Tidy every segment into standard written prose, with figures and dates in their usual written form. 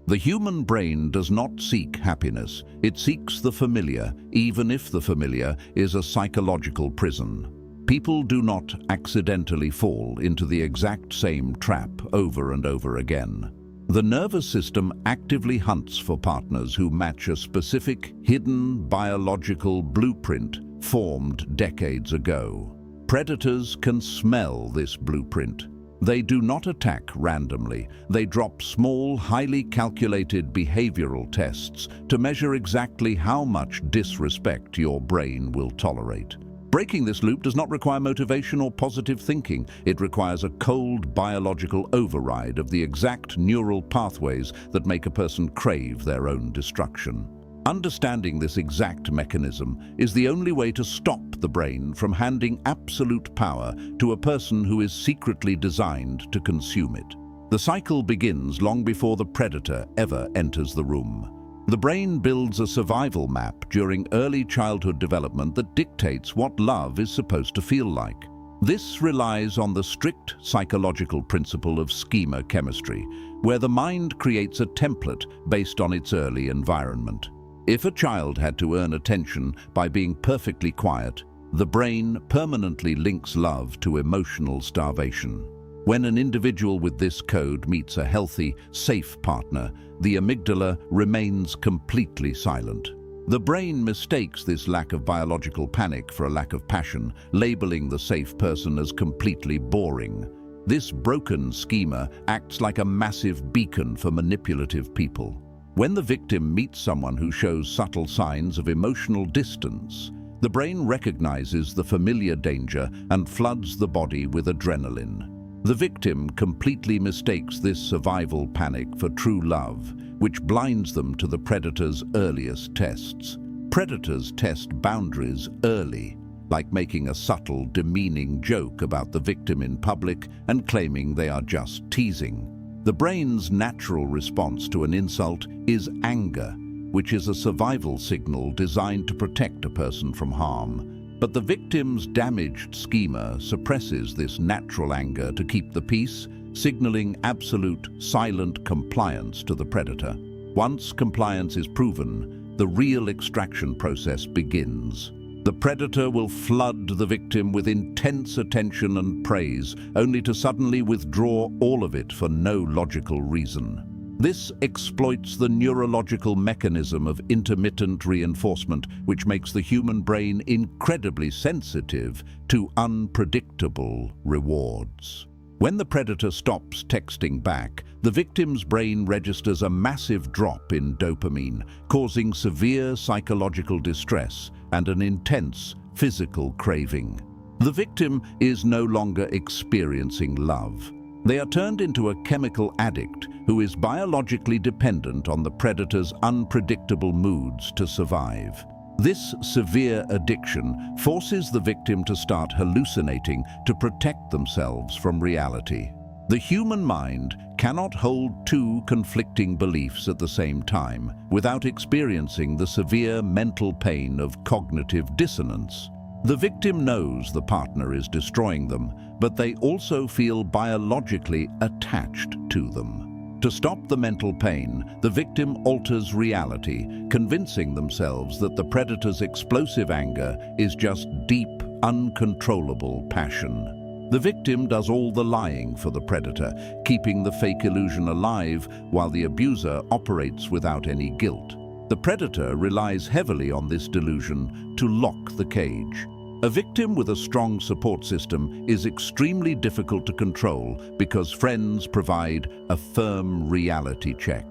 The human brain does not seek happiness. It seeks the familiar, even if the familiar is a psychological prison. People do not accidentally fall into the exact same trap over and over again. The nervous system actively hunts for partners who match a specific, hidden biological blueprint formed decades ago. Predators can smell this blueprint. They do not attack randomly. They drop small, highly calculated behavioral tests to measure exactly how much disrespect your brain will tolerate. Breaking this loop does not require motivation or positive thinking. It requires a cold biological override of the exact neural pathways that make a person crave their own destruction. Understanding this exact mechanism is the only way to stop the brain from handing absolute power to a person who is secretly designed to consume it. The cycle begins long before the predator ever enters the room. The brain builds a survival map during early childhood development that dictates what love is supposed to feel like. This relies on the strict psychological principle of schema chemistry, where the mind creates a template based on its early environment. If a child had to earn attention by being perfectly quiet, the brain permanently links love to emotional starvation. When an individual with this code meets a healthy, safe partner, the amygdala remains completely silent. The brain mistakes this lack of biological panic for a lack of passion, labeling the safe person as completely boring. This broken schema acts like a massive beacon for manipulative people. When the victim meets someone who shows subtle signs of emotional distance, the brain recognizes the familiar danger and floods the body with adrenaline. The victim completely mistakes this survival panic for true love, which blinds them to the predator's earliest tests. Predators test boundaries early, like making a subtle, demeaning joke about the victim in public and claiming they are just teasing. The brain's natural response to an insult is anger, which is a survival signal designed to protect a person from harm. But the victim's damaged schema suppresses this natural anger to keep the peace, signaling absolute, silent compliance to the predator. Once compliance is proven, the real extraction process begins. The predator will flood the victim with intense attention and praise, only to suddenly withdraw all of it for no logical reason. This exploits the neurological mechanism of intermittent reinforcement, which makes the human brain incredibly sensitive to unpredictable rewards. When the predator stops texting back, the victim's brain registers a massive drop in dopamine, causing severe psychological distress and an intense physical craving. The victim is no longer experiencing love. They are turned into a chemical addict who is biologically dependent on the predator's unpredictable moods to survive. This severe addiction forces the victim to start hallucinating to protect themselves from reality. The human mind cannot hold two conflicting beliefs at the same time without experiencing the severe mental pain of cognitive dissonance. The victim knows the partner is destroying them, but they also feel biologically attached to them. To stop the mental pain, the victim alters reality, convincing themselves that the predator's explosive anger is just deep, uncontrollable passion. The victim does all the lying for the predator, keeping the fake illusion alive while the abuser operates without any guilt. The predator relies heavily on this delusion to lock the cage. A victim with a strong support system is extremely difficult to control because friends provide a firm reality check.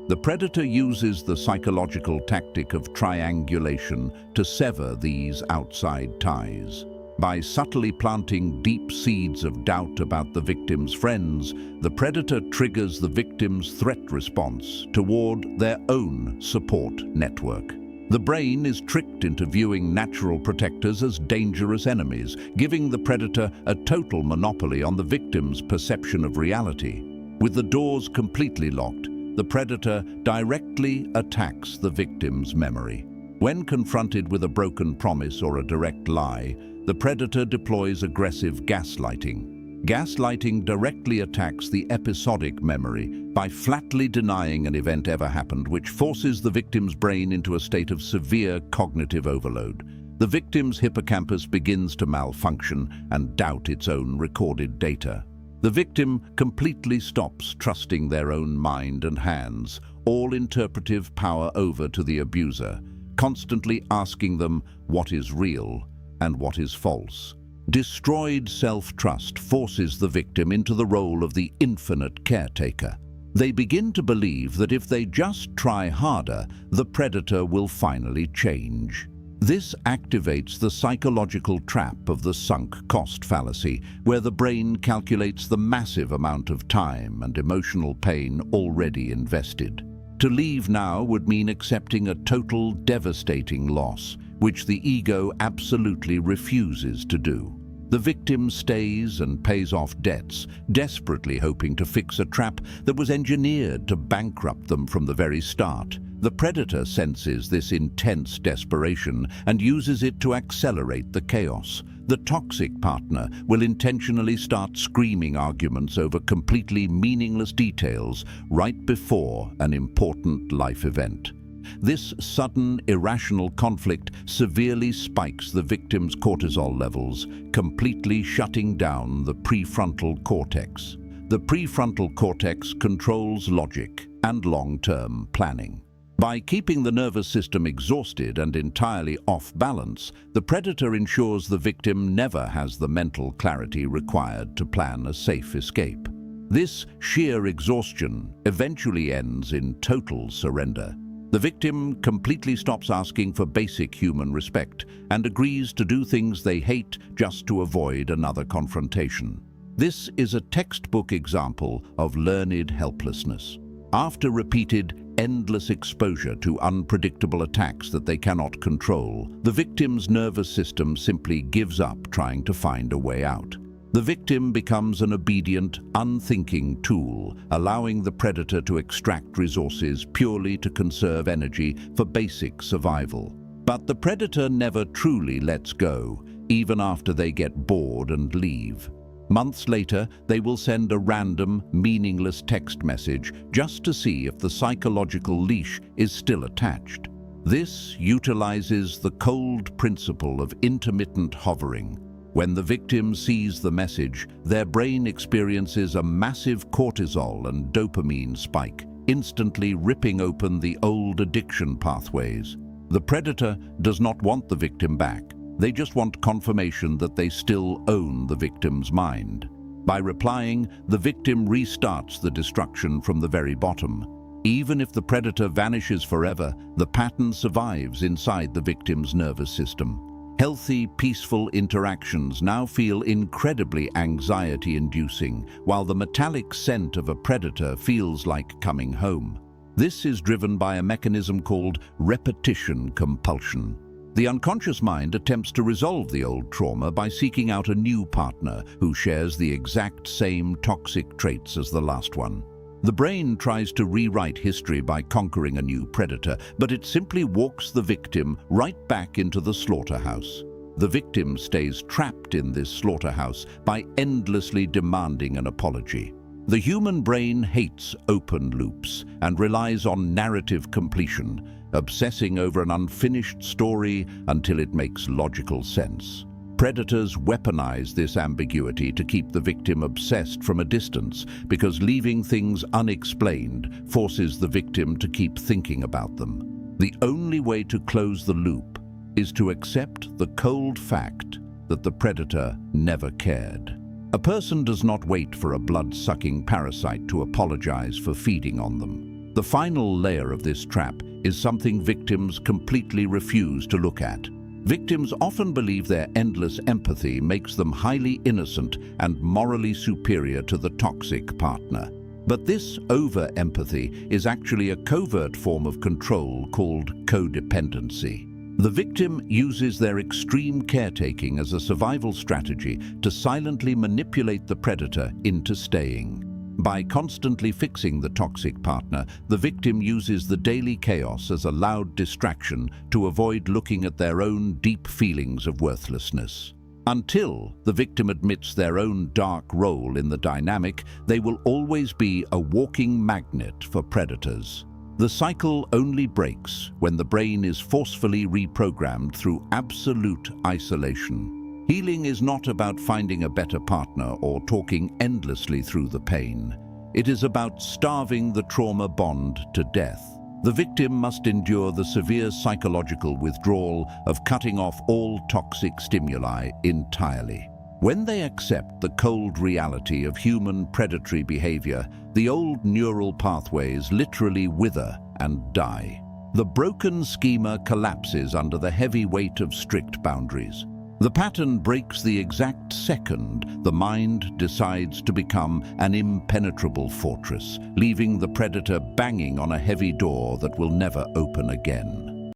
The predator uses the psychological tactic of triangulation to sever these outside ties. By subtly planting deep seeds of doubt about the victim's friends, the predator triggers the victim's threat response toward their own support network. The brain is tricked into viewing natural protectors as dangerous enemies, giving the predator a total monopoly on the victim's perception of reality. With the doors completely locked, the predator directly attacks the victim's memory. When confronted with a broken promise or a direct lie, the predator deploys aggressive gaslighting. Gaslighting directly attacks the episodic memory by flatly denying an event ever happened, which forces the victim's brain into a state of severe cognitive overload. The victim's hippocampus begins to malfunction and doubt its own recorded data. The victim completely stops trusting their own mind and hands, all interpretive power over to the abuser, constantly asking them what is real and what is false. Destroyed self-trust forces the victim into the role of the infinite caretaker. They begin to believe that if they just try harder, the predator will finally change. This activates the psychological trap of the sunk cost fallacy, where the brain calculates the massive amount of time and emotional pain already invested. To leave now would mean accepting a total, devastating loss, which the ego absolutely refuses to do. The victim stays and pays off debts, desperately hoping to fix a trap that was engineered to bankrupt them from the very start. The predator senses this intense desperation and uses it to accelerate the chaos. The toxic partner will intentionally start screaming arguments over completely meaningless details right before an important life event. This sudden, irrational conflict severely spikes the victim's cortisol levels, completely shutting down the prefrontal cortex. The prefrontal cortex controls logic and long-term planning. By keeping the nervous system exhausted and entirely off balance, the predator ensures the victim never has the mental clarity required to plan a safe escape. This sheer exhaustion eventually ends in total surrender. The victim completely stops asking for basic human respect and agrees to do things they hate just to avoid another confrontation. This is a textbook example of learned helplessness. After repeated, endless exposure to unpredictable attacks that they cannot control, the victim's nervous system simply gives up trying to find a way out. The victim becomes an obedient, unthinking tool, allowing the predator to extract resources purely to conserve energy for basic survival. But the predator never truly lets go, even after they get bored and leave. Months later, they will send a random, meaningless text message just to see if the psychological leash is still attached. This utilizes the cold principle of intermittent hovering. When the victim sees the message, their brain experiences a massive cortisol and dopamine spike, instantly ripping open the old addiction pathways. The predator does not want the victim back. They just want confirmation that they still own the victim's mind. By replying, the victim restarts the destruction from the very bottom. Even if the predator vanishes forever, the pattern survives inside the victim's nervous system. Healthy, peaceful interactions now feel incredibly anxiety-inducing, while the metallic scent of a predator feels like coming home. This is driven by a mechanism called repetition compulsion. The unconscious mind attempts to resolve the old trauma by seeking out a new partner who shares the exact same toxic traits as the last one. The brain tries to rewrite history by conquering a new predator, but it simply walks the victim right back into the slaughterhouse. The victim stays trapped in this slaughterhouse by endlessly demanding an apology. The human brain hates open loops and relies on narrative completion, obsessing over an unfinished story until it makes logical sense. Predators weaponize this ambiguity to keep the victim obsessed from a distance, because leaving things unexplained forces the victim to keep thinking about them. The only way to close the loop is to accept the cold fact that the predator never cared. A person does not wait for a blood-sucking parasite to apologize for feeding on them. The final layer of this trap is something victims completely refuse to look at. Victims often believe their endless empathy makes them highly innocent and morally superior to the toxic partner. But this over-empathy is actually a covert form of control called codependency. The victim uses their extreme caretaking as a survival strategy to silently manipulate the predator into staying. By constantly fixing the toxic partner, the victim uses the daily chaos as a loud distraction to avoid looking at their own deep feelings of worthlessness. Until the victim admits their own dark role in the dynamic, they will always be a walking magnet for predators. The cycle only breaks when the brain is forcefully reprogrammed through absolute isolation. Healing is not about finding a better partner or talking endlessly through the pain. It is about starving the trauma bond to death. The victim must endure the severe psychological withdrawal of cutting off all toxic stimuli entirely. When they accept the cold reality of human predatory behavior, the old neural pathways literally wither and die. The broken schema collapses under the heavy weight of strict boundaries. The pattern breaks the exact second the mind decides to become an impenetrable fortress, leaving the predator banging on a heavy door that will never open again.